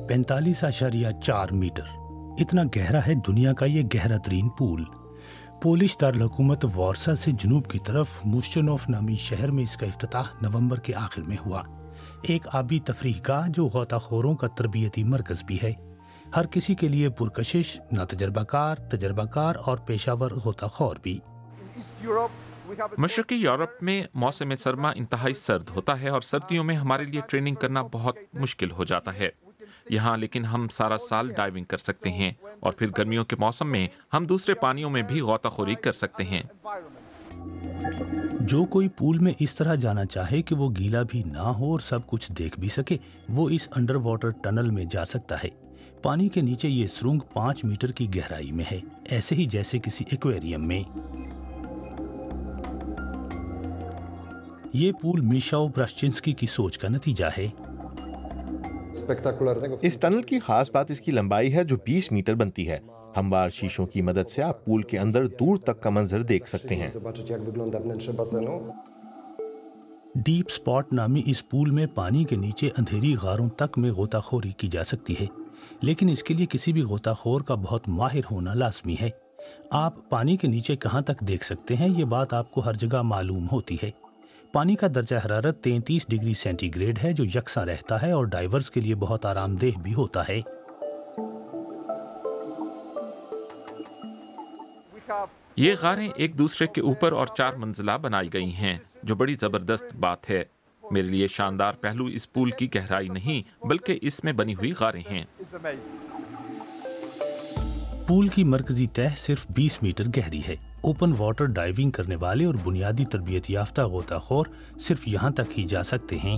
45.4 metre. इतना गहरा है दुनिया का ये गहरा तरीन पूल। पोलिश दारकूमत वारसा से जुनूब की तरफ मुश्चनोफ नामी शहर में इसका इफ्तिताह नवंबर के आखिर में हुआ। एक आबी तफरीहगाह जो गौताखोरों का तरबियती मरकज भी है, हर किसी के लिए पुरकशिश, तजर्बाकार और पेशावर गौताखोर भी। मशरकी यूरोप में मौसम सरमा इंतहाई सर्द होता है और सर्दियों में हमारे लिए ट्रेनिंग करना बहुत मुश्किल हो जाता है। यहाँ लेकिन हम सारा साल डाइविंग कर सकते हैं और फिर गर्मियों के मौसम में हम दूसरे पानियों में भी गौताखोरी कर सकते हैं। जो कोई पूल में इस तरह जाना चाहे कि वो गीला भी ना हो और सब कुछ देख भी सके, वो इस अंडर वाटर टनल में जा सकता है। पानी के नीचे ये सुरंग 5 मीटर की गहराई में है, ऐसे ही जैसे किसी एक्वेरियम में। ये पूल मिशाओ ब्राश्चिंस्की की सोच का नतीजा है। इस टनल की खास बात इसकी लंबाई है जो 20 मीटर बनती है। हमवार शीशों की मदद से आप पूल के अंदर दूर तक का मंजर देख सकते हैं। डीप स्पॉट नामी इस पूल में पानी के नीचे अंधेरी गारों तक में गोताखोरी की जा सकती है, लेकिन इसके लिए किसी भी गोताखोर का बहुत माहिर होना लाजमी है। आप पानी के नीचे कहां तक देख सकते हैं, ये बात आपको हर जगह मालूम होती है। पानी का दर्जा हरारत 33 डिग्री सेंटीग्रेड है, जो यकसा रहता है और डाइवर्स के लिए बहुत आरामदेह भी होता है। ये गारें एक दूसरे के ऊपर और 4 मंजिला बनाई गई हैं, जो बड़ी जबरदस्त बात है। मेरे लिए शानदार पहलू इस पूल की गहराई नहीं बल्कि इसमें बनी हुई गारें हैं। पूल की मरकजी तह सिर्फ 20 मीटर गहरी है। ओपन वाटर डाइविंग करने वाले और बुनियादी तरबियत याफ्ता गोताखोर सिर्फ यहाँ तक ही जा सकते हैं।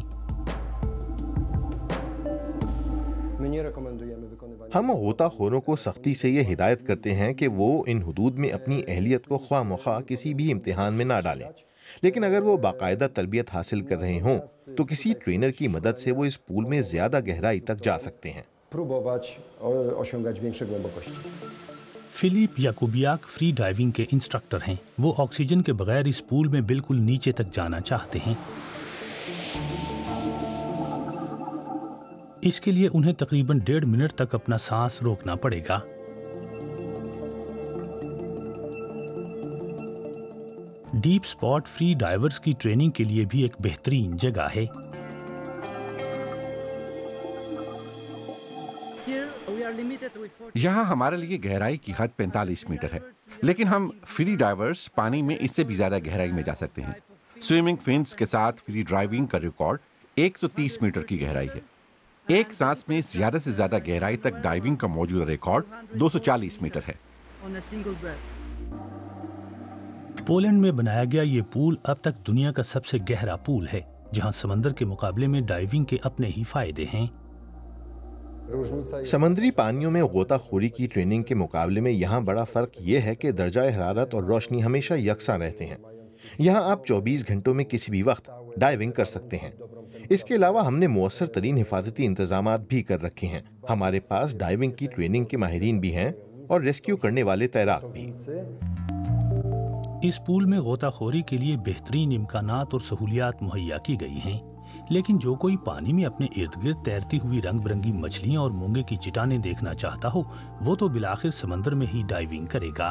हम गोताखोरों को सख्ती से ये हिदायत करते हैं कि वो इन हुदूद में अपनी अहलियत को ख्वाह मख्वाह किसी भी इम्तिहान में ना डालें, लेकिन अगर वो बाकायदा तरबियत हासिल कर रहे हों तो किसी ट्रेनर की मदद से वो इस पूल में ज्यादा गहराई तक जा सकते हैं। फिलिप याकुबियाक फ्री डाइविंग के इंस्ट्रक्टर हैं। वो ऑक्सीजन के बगैर इस पूल में बिल्कुल नीचे तक जाना चाहते हैं। इसके लिए उन्हें तकरीबन 1.5 मिनट तक अपना सांस रोकना पड़ेगा। डीप स्पॉट फ्री डाइवर्स की ट्रेनिंग के लिए भी एक बेहतरीन जगह है। यहाँ हमारे लिए गहराई की हद 45 मीटर है, लेकिन हम फ्री डाइवर्स पानी में इससे भी ज्यादा गहराई में जा सकते हैं। स्विमिंग फिन्स के साथ फ्री ड्राइविंग का रिकॉर्ड 130 मीटर की गहराई है। एक सांस में ज्यादा से ज्यादा गहराई तक डाइविंग का मौजूदा रिकॉर्ड 240 मीटर है। पोलैंड में बनाया गया ये पूल अब तक दुनिया का सबसे गहरा पूल है, जहां समंदर के मुकाबले में डाइविंग के अपने ही फायदे हैं। समंदरी पानियों में गोताखोरी की ट्रेनिंग के मुकाबले में यहाँ बड़ा फर्क ये है कि दर्जा हरारत और रोशनी हमेशा यकसा रहते हैं। यहाँ आप 24 घंटों में किसी भी वक्त डाइविंग कर सकते हैं। इसके अलावा हमने मुअस्सर तरीन हिफाजती इंतजामात भी कर रखे हैं। हमारे पास डाइविंग की ट्रेनिंग के माहिरीन भी हैं और रेस्क्यू करने वाले तैराक भी। इस पूल में गोताखोरी के लिए बेहतरीन इम्कानात और सहूलियात मुहैया की गई हैं, लेकिन जो कोई पानी में अपने इर्द गिर्द तैरती हुई रंग बिरंगी मछलियां और मूंगे की चट्टानें देखना चाहता हो, वो तो बिलाखिर समंदर में ही डाइविंग करेगा।